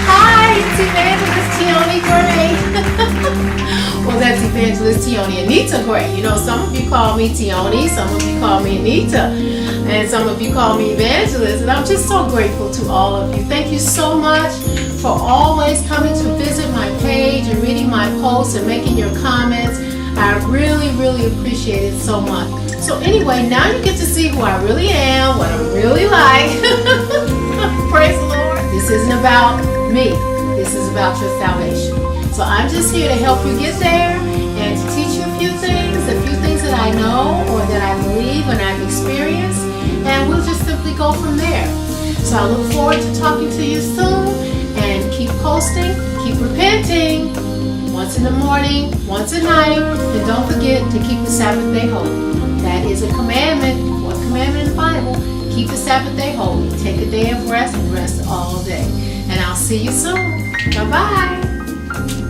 Hi, it's Evangelist Tioni Gray. Well, that's Evangelist Tioni Anita Gray. You know, some of you call me Tioni, some of you call me Anita, and some of you call me Evangelist. And I'm just so grateful to all of you. Thank you so much for always coming to visit my page and reading my posts and making your comments. I really, really appreciate it so much. So anyway, now you get to see who I really am, what I'm really like. Praise the Lord. This isn't about me. This is about your salvation. So I'm just here to help you get there and to teach you a few things that I know or that I believe and I've experienced, and we'll just simply go from there. So I look forward to talking to you soon, and keep posting, keep repenting. Once in the morning, once at night, and don't forget to keep the Sabbath day holy. That is a commandment, one commandment in the Bible. Keep the Sabbath day holy. Take a day of rest and rest all day. And I'll see you soon. Bye-bye.